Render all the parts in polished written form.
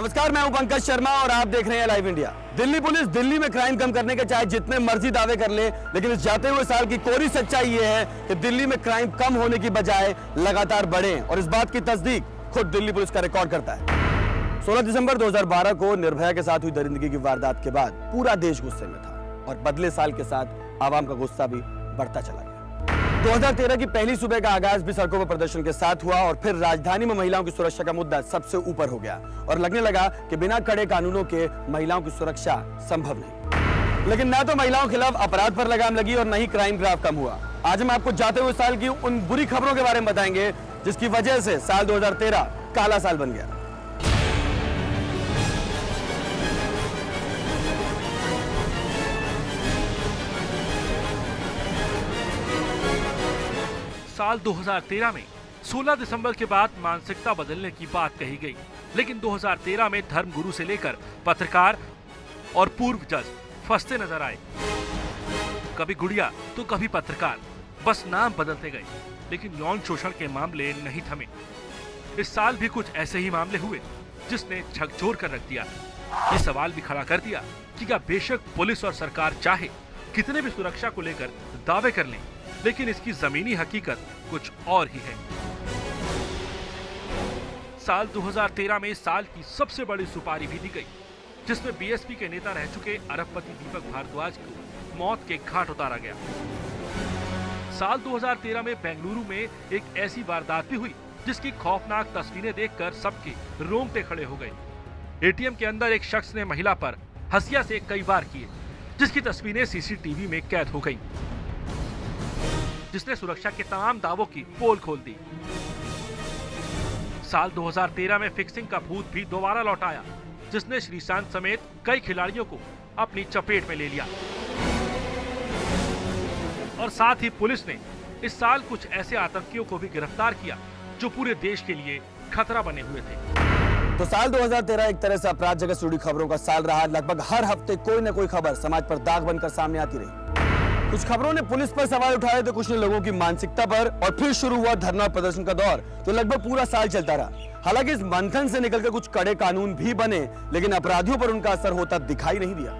नमस्कार, मैं हूं पंकज शर्मा और आप देख रहे हैं live India. Delhi police Delhi में क्राइम कम करने के चाहे जितने मर्जी दावे कर ले, लेकिन इस जाते हुए साल की कोरी सच्चाई ये है कि दिल्ली में क्राइम कम होने की बजाय लगातार बढ़े और इस बात की तस्दीक खुद दिल्ली पुलिस का रिकॉर्ड करता है। 16 दिसंबर 2012 को निर्भया के साथ हुई दरिंदगी की वारदात के बाद पूरा देश गुस्से में था और बदले साल के साथ आवाम का गुस्सा भी बढ़ता चला गया। 2013 की पहली सुबह का आगाज भी सड़कों पर प्रदर्शन के साथ हुआ और फिर राजधानी में महिलाओं की सुरक्षा का मुद्दा सबसे ऊपर हो गया और लगने लगा कि बिना कड़े कानूनों के महिलाओं की सुरक्षा संभव नहीं। लेकिन न तो महिलाओं के खिलाफ अपराध पर लगाम लगी और न ही क्राइम ग्राफ कम हुआ। आज हम आपको जाते हुए साल की उन बुरी खबरों के बारे में बताएंगे जिसकी वजह से साल 2013 काला साल बन गया। साल 2013 में 16 दिसंबर के बाद मानसिकता बदलने की बात कही गई, लेकिन 2013 में धर्मगुरु से लेकर पत्रकार और पूर्व जज फंसते नजर आए। कभी गुड़िया तो कभी पत्रकार, बस नाम बदलते गए, लेकिन यौन शोषण के मामले नहीं थमे। इस साल भी कुछ ऐसे ही मामले हुए जिसने झकझोर कर रख दिया। ये सवाल भी खड़ा कर दिया कि क्या बेशक पुलिस और सरकार चाहे कितने भी सुरक्षा को लेकर दावे कर लें, लेकिन इसकी जमीनी हकीकत कुछ और ही है। साल 2013 में साल की सबसे बड़ी सुपारी भी दी गई, जिसमें बीएसपी के नेता रह चुके अरबपति दीपक भारद्वाज को मौत के घाट उतारा गया। साल 2013 में बेंगलुरु में एक ऐसी वारदात भी हुई जिसकी खौफनाक तस्वीरें देखकर सबके रोंगटे खड़े हो गए। एटीएम के अंदर एक शख्स ने महिला पर हंसिया से कई वार किए, जिसकी तस्वीरें सीसीटीवी में कैद हो गई, जिसने सुरक्षा के तमाम दावों की पोल खोल दी। साल 2013 में फिक्सिंग का भूत भी दोबारा लौट आया, जिसने श्रीशांत समेत कई खिलाड़ियों को अपनी चपेट में ले लिया। और साथ ही पुलिस ने इस साल कुछ ऐसे आतंकियों को भी गिरफ्तार किया जो पूरे देश के लिए खतरा बने हुए थे। तो साल 2013 एक तरह से अपराध जगत से जुड़ी खबरों का साल रहा। लगभग हर हफ्ते कोई न कोई खबर समाज पर दाग बनकर सामने आती रही। कुछ खबरों ने पुलिस पर सवाल उठाए तो कुछ ने लोगों की मानसिकता पर, और फिर शुरू हुआ धरना प्रदर्शन का दौर जो लगभग पूरा साल चलता रहा। हालांकि इस मंथन से निकलकर कुछ कड़े कानून भी बने, लेकिन अपराधियों पर उनका असर होता दिखाई नहीं दिया।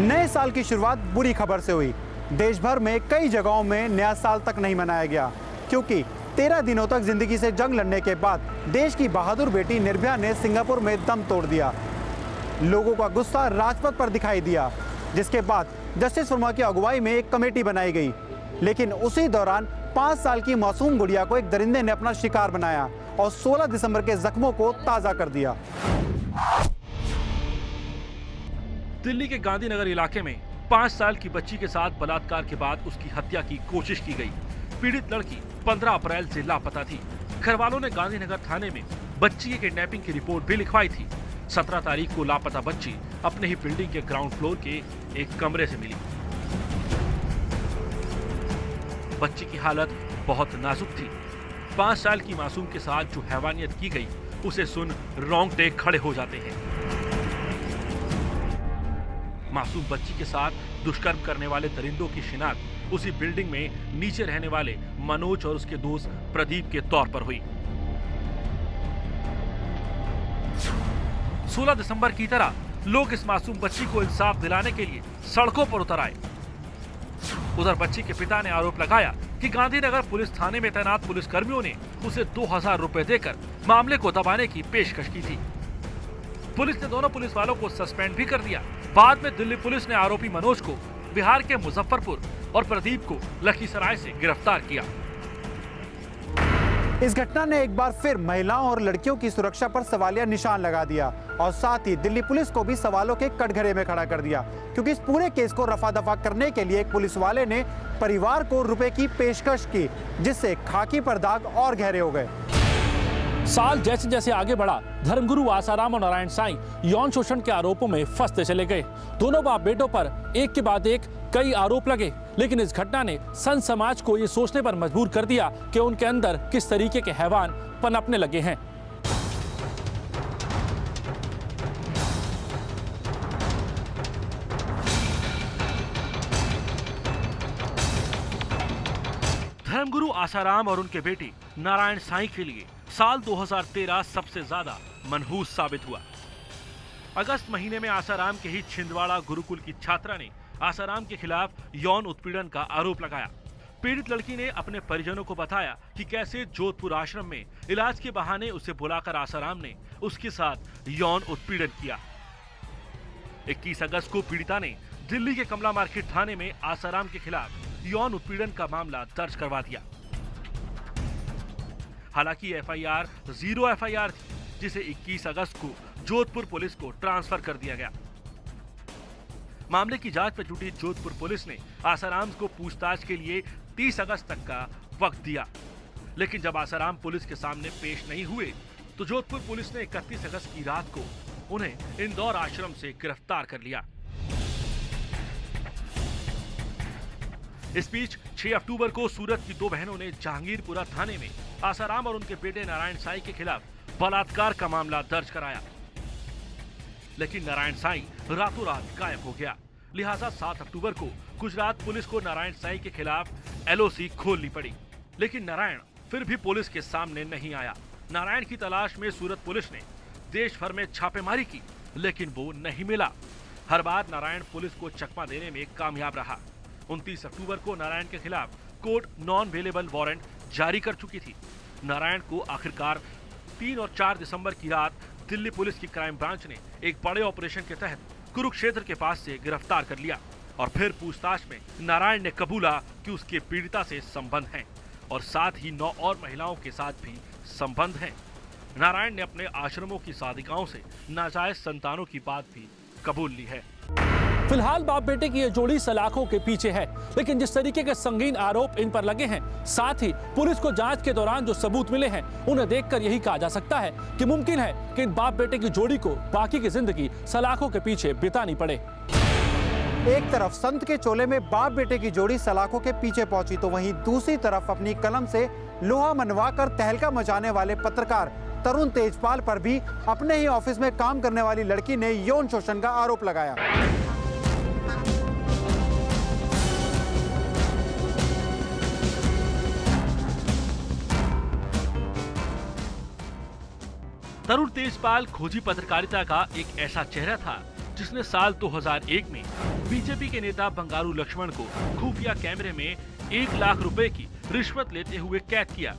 नए साल की शुरुआत बुरी खबर से हुई। देश भर में कई जगहों में नया साल तक नहीं मनाया गया, क्योंकि 13 दिनों तक जिंदगी से जंग लड़ने के बाद देश की बहादुर बेटी निर्भया ने सिंगापुर में दम तोड़ दिया। लोगों का गुस्सा राजपथ पर दिखाई दिया, जिसके बाद जस्टिस वर्मा की अगुवाई में एक कमेटी बनाई गई। लेकिन उसी दौरान 5 साल की मासूम गुड़िया को एक दरिंदे ने अपना शिकार बनाया और 16 दिसंबर के जख्मों को ताजा कर दिया। दिल्ली के गांधीनगर इलाके में 5 साल की बच्ची के साथ बलात्कार के बाद उसकी हत्या की कोशिश की गई। पीड़ित लड़की 15 अप्रैल से लापता थी। घर वालों ने गांधीनगर थाने में बच्ची की किडनैपिंग की रिपोर्ट भी लिखवाई थी। 17 तारीख को लापता बच्ची अपने ही बिल्डिंग के ग्राउंड फ्लोर के एक कमरे से मिली। बच्ची की हालत बहुत नाजुक थी। 5 साल की मासूम के साथ जो हैवानियत की गई, उसे सुन रोंगटे खड़े हो जाते हैं। मासूम बच्ची के साथ दुष्कर्म करने वाले दरिंदों की शिनाख्त उसी बिल्डिंग में नीचे रहने वाले मनोज और उसके दोस्त प्रदीप के तौर पर हुई। 16 दिसंबर की तरह लोग इस मासूम बच्ची को इंसाफ दिलाने के लिए सड़कों पर उतर आए। उधर बच्ची के पिता ने आरोप लगाया कि गांधीनगर पुलिस थाने में तैनात पुलिसकर्मियों ने उसे 2000 रुपए देकर मामले को दबाने की पेशकश की थी। पुलिस ने दोनों पुलिस वालों को सस्पेंड भी कर दिया। बाद में दिल्ली पुलिस ने आरोपी मनोज को बिहार के मुजफ्फरपुर और प्रदीप को लखीसराय से गिरफ्तार किया। इस घटना ने एक बार फिर महिलाओं और लड़कियों की सुरक्षा पर सवालिया निशान लगा दिया और साथ ही दिल्ली पुलिस को भी सवालों के कटघरे में खड़ा कर दिया, क्योंकि इस पूरे केस को रफा दफा करने के लिए एक पुलिस वाले ने परिवार को रुपए की पेशकश की, जिससे खाकी पर दाग और गहरे हो गए। साल जैसे जैसे आगे बढ़ा, धर्मगुरु आसाराम और नारायण साईं यौन शोषण के आरोपों में फंसते चले गए। दोनों बाप बेटों पर एक के बाद एक कई आरोप लगे, लेकिन इस घटना ने संत समाज को ये सोचने पर मजबूर कर दिया कि उनके अंदर किस तरीके के हैवान पनपने लगे हैं। धर्मगुरु आसाराम और उनके बेटे नारायण साईं के लिए साल 2013 सबसे ज्यादा मनहूस साबित हुआ। अगस्त महीने में आसाराम के ही छिंदवाड़ा गुरुकुल की छात्रा ने आसाराम के खिलाफ यौन उत्पीड़न का आरोप लगाया। पीड़ित लड़की ने अपने परिजनों को बताया कि कैसे जोधपुर आश्रम में इलाज के बहाने उसे बुलाकर आसाराम ने उसके साथ यौन उत्पीड़न किया। 21 अगस्त को पीड़िता ने दिल्ली के कमला मार्केट थाने में आसाराम के खिलाफ यौन उत्पीड़न का मामला दर्ज करवा दिया। हालांकि एफआईआर 0 एफआईआर थी, जिसे 21 अगस्त को जोधपुर पुलिस को ट्रांसफर कर दिया गया। मामले की जांच में जुटी जोधपुर पुलिस ने आसाराम को पूछताछ के लिए 30 अगस्त तक का वक्त दिया, लेकिन जब आसाराम पुलिस के सामने पेश नहीं हुए तो जोधपुर पुलिस ने 31 अगस्त की रात को उन्हें इंदौर आश्रम से गिरफ्तार कर लिया। इस बीच 6 अक्टूबर को सूरत की दो बहनों ने जहांगीरपुरा थाने में आसाराम और उनके बेटे नारायण साईं के खिलाफ बलात्कार का मामला दर्ज कराया, लेकिन नारायण साईं रातों रात गायब हो गया। लिहाजा 7 अक्टूबर को गुजरात पुलिस को नारायण साईं के खिलाफ एलओसी खोलनी पड़ी, लेकिन नारायण फिर भी पुलिस के सामने नहीं आया। नारायण की तलाश में सूरत पुलिस ने देश भर में छापेमारी की, लेकिन वो नहीं मिला। हर बार नारायण पुलिस को चकमा देने में कामयाब रहा। 29 अक्टूबर को नारायण के खिलाफ कोर्ट नॉन अवेलेबल वारंट जारी कर चुकी थी। नारायण को आखिरकार 3 और 4 दिसंबर की रात दिल्ली पुलिस की क्राइम ब्रांच ने एक बड़े ऑपरेशन के तहत कुरुक्षेत्र के पास से गिरफ्तार कर लिया और फिर पूछताछ में नारायण ने कबूला कि उसके पीड़िता से संबंध हैं और साथ ही 9 और महिलाओं के साथ भी संबंध हैं। नारायण ने अपने आश्रमों की साधिकाओं से नाजायज संतानों की बात भी कबूल ली है। फिलहाल बाप बेटे की ये जोड़ी सलाखों के पीछे है, लेकिन जिस तरीके के संगीन आरोप इन पर लगे हैं, साथ ही पुलिस को जांच के दौरान जो सबूत मिले हैं, उन्हें देखकर यही कहा जा सकता है कि मुमकिन है कि इन बाप बेटे की जोड़ी को बाकी की जिंदगी सलाखों के पीछे बितानी पड़े। एक तरफ संत के चोले में बाप बेटे की जोड़ी सलाखों के पीछे पहुंची, तो वहीं दूसरी तरफ अपनी कलम से लोहा मनवाकर तहलका मचाने वाले पत्रकार तरुण तेजपाल पर भी अपने ही ऑफिस में काम करने वाली लड़की ने यौन शोषण का आरोप लगाया। तरुण तेजपाल खोजी पत्रकारिता का एक ऐसा चेहरा था जिसने साल 2001 में बीजेपी के नेता बंगारू लक्ष्मण को खुफिया कैमरे में 1 लाख रुपए की रिश्वत लेते हुए कैद किया।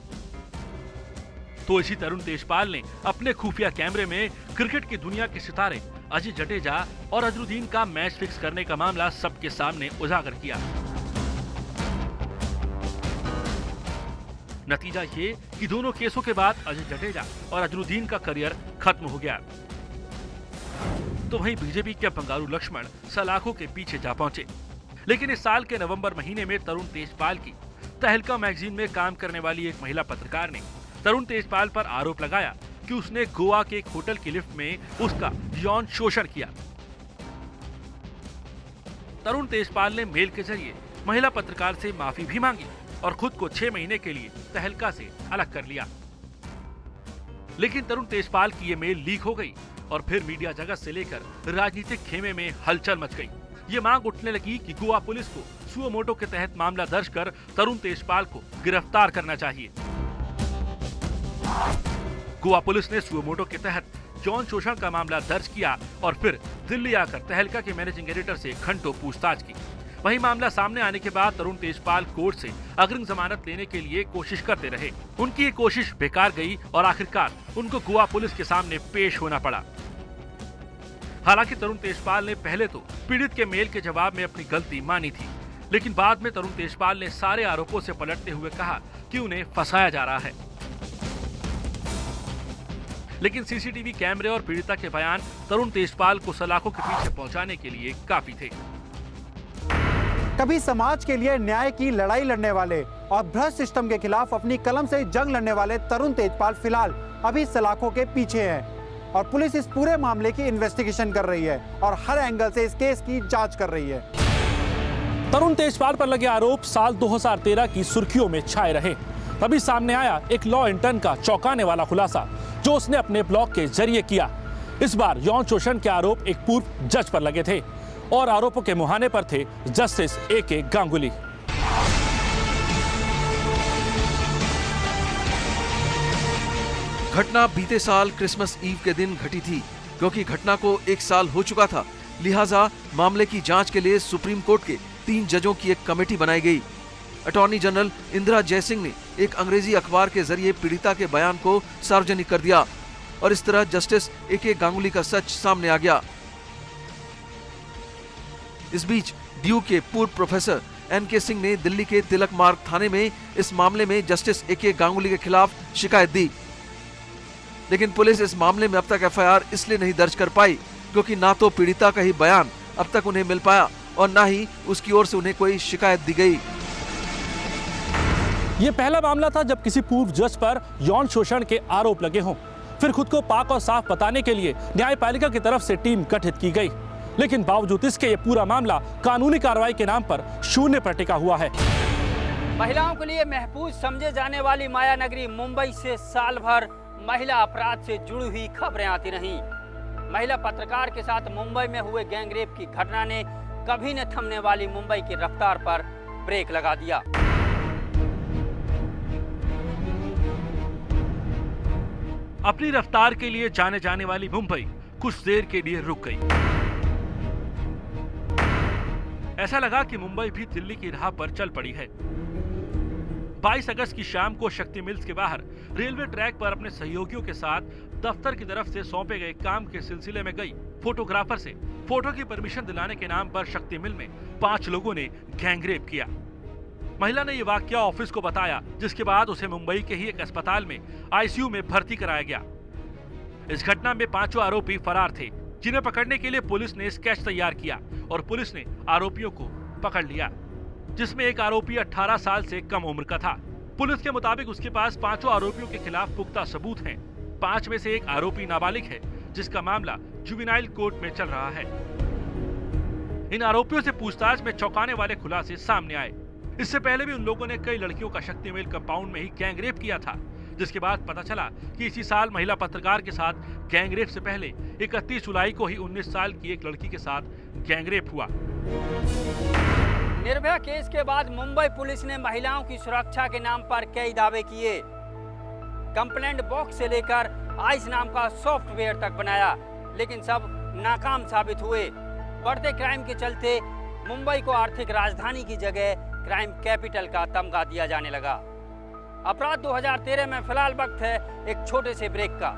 तो इसी तरुण तेजपाल ने अपने खुफिया कैमरे में क्रिकेट की दुनिया के सितारे अजय जडेजा और अजरुद्दीन का मैच फिक्स करने का मामला सबके सामने उजागर किया। नतीजा ये कि दोनों केसों के बाद अजय जडेजा और अजरुद्दीन का करियर खत्म हो गया। तो वहीं बीजेपी के बंगारू लक्ष्मण सलाखों के पीछे जा पहुंचे। लेकिन इस साल के नवंबर महीने में तरुण तेजपाल की तहलका मैगजीन में काम करने वाली एक महिला पत्रकार ने तरुण तेजपाल पर आरोप लगाया कि उसने गोवा के एक होटल की लिफ्ट में उसका यौन शोषण किया। तरुण तेजपाल ने मेल के जरिए महिला पत्रकार से माफी भी मांगी और खुद को 6 महीने के लिए तहलका से अलग कर लिया। लेकिन तरुण तेजपाल की ये मेल लीक हो गई और फिर मीडिया जगत से लेकर राजनीतिक खेमे में हलचल मच गई। ये मांग उठने लगी कि गोवा पुलिस को सुओ मोटो के तहत मामला दर्ज कर तरुण तेजपाल को गिरफ्तार करना चाहिए। गोवा पुलिस ने सुओ मोटो के तहत यौन शोषण का मामला दर्ज किया और फिर दिल्ली आकर तहलका के मैनेजिंग एडिटर से घंटों पूछताछ की। वही मामला सामने आने के बाद तरुण तेजपाल कोर्ट से अग्रिम जमानत लेने के लिए कोशिश करते रहे। उनकी ये कोशिश बेकार गई और आखिरकार उनको गोवा पुलिस के सामने पेश होना पड़ा। हालांकि तरुण तेजपाल ने पहले तो पीड़ित के मेल के जवाब में अपनी गलती मानी थी, लेकिन बाद में तरुण तेजपाल ने सारे आरोपों से पलटते हुए कहा कि उन्हें फंसाया जा रहा है। लेकिन सीसीटीवी कैमरे और पीड़िता के बयान तरुण तेजपाल को सलाखों के पीछे पहुंचाने के लिए काफी थे। कभी समाज के लिए न्याय की लड़ाई लड़ने वाले और भ्रष्ट सिस्टम के खिलाफ अपनी कलम से जंग लड़ने वाले तरुण तेजपाल फिलहाल अभी सलाखों के पीछे हैं और पुलिस इस पूरे मामले की इन्वेस्टिगेशन कर रही है और हर एंगल से इस केस की जांच कर रही है। तरुण तेजपाल पर लगे आरोप साल 2013 की सुर्खियों में छाए रहे। तभी सामने आया एक लॉ इंटर्न का चौंकाने वाला खुलासा जो उसने अपने ब्लॉग के जरिए किया। इस बार यौन शोषण के आरोप एक पूर्व जज पर लगे थे और आरोपों के मुहाने पर थे जस्टिस ए.के. गांगुली। घटना बीते साल क्रिसमस ईव के दिन घटी थी। क्योंकि घटना को 1 साल हो चुका था, लिहाजा मामले की जांच के लिए सुप्रीम कोर्ट के 3 जजों की एक कमेटी बनाई गई। अटॉर्नी जनरल इंदिरा जयसिंह ने एक अंग्रेजी अखबार के जरिए पीड़िता के बयान को सार्वजनिक कर दिया और इस तरह जस्टिस ए.के. गांगुली का सच सामने आ गया। इस बीच ड्यू के पूर्व प्रोफेसर एन.के. सिंह ने दिल्ली के तिलक मार्ग थाने में इस मामले में जस्टिस ए.के. गांगुली के खिलाफ शिकायत दी। लेकिन पुलिस इस मामले में अब तक एफआईआर इसलिए नहीं दर्ज कर पाई क्योंकि ना तो पीड़िता का ही बयान अब तक उन्हें मिल पाया और ना ही उसकी ओर से उन्हें कोई शिकायत दी गई। ये पहला मामला था जब किसी पूर्व जज पर यौन शोषण के आरोप लगे हों। फिर खुद को पाक और साफ बताने के लिए न्यायपालिका की तरफ से टीम गठित की गई। लेकिन बावजूद इसके ये पूरा मामला कानूनी कार्रवाई के नाम पर शून्य पर टिका हुआ है। महिलाओं के लिए महफूज समझे जाने वाली माया नगरी मुंबई से साल भर महिला अपराध से जुड़ी हुई खबरें आती रहीं। महिला पत्रकार के साथ मुंबई में हुए गैंगरेप की घटना ने कभी न थमने वाली मुंबई की रफ्तार पर ब्रेक लगा दिया। अपनी रफ्तार के लिए जाने जाने वाली मुंबई कुछ देर के लिए रुक गई। ऐसा लगा कि मुंबई भी दिल्ली की राह पर चल पड़ी है। 22 अगस्त की शाम को शक्ति मिल्स के बाहर रेलवे ट्रैक पर अपने सहयोगियों के साथ दफ्तर की तरफ से सौंपे गए काम के सिलसिले में गई फोटोग्राफर से फोटो की परमिशन दिलाने के नाम पर शक्ति मिल में 5 लोगों ने गैंगरेप किया। महिला ने यह वाकया ऑफिस को बताया, जिसके बाद उसे मुंबई के ही एक अस्पताल में आईसीयू में भर्ती कराया गया। इस घटना में 5 आरोपी फरार थे, जिन्हें पकड़ने के लिए पुलिस ने स्केच तैयार किया और पुलिस ने आरोपियों को पकड़ लिया, जिसमें एक आरोपी 18 साल से कम उम्र का था। पुलिस के मुताबिक उसके पास 5 आरोपियों के खिलाफ पुख्ता सबूत हैं। 5 में से एक आरोपी नाबालिग है, जिसका मामला जुवेनाइल कोर्ट में चल रहा है। इन आरोपियों से पूछताछ में चौंकाने वाले खुलासे सामने आए। इससे पहले भी उन लोगों ने कई लड़कियों का शक्ति मिल कंपाउंड में ही गैंगरेप किया था, जिसके बाद पता चला कि इसी साल महिला पत्रकार के साथ गैंगरेप से पहले 31 जुलाई को ही 19 साल की एक लड़की के साथ गैंगरेप हुआ। निर्भया केस के बाद मुंबई पुलिस ने महिलाओं की सुरक्षा के नाम पर कई दावे किए। कंप्लेंट बॉक्स से लेकर आइस नाम का सॉफ्टवेयर तक बनाया, लेकिन सब नाकाम साबित हुए। बढ़ते क्राइम के चलते मुंबई को आर्थिक राजधानी की जगह क्राइम कैपिटल का तमगा दिया जाने लगा। अपराध 2013 में फिलहाल वक्त है एक छोटे से ब्रेक का।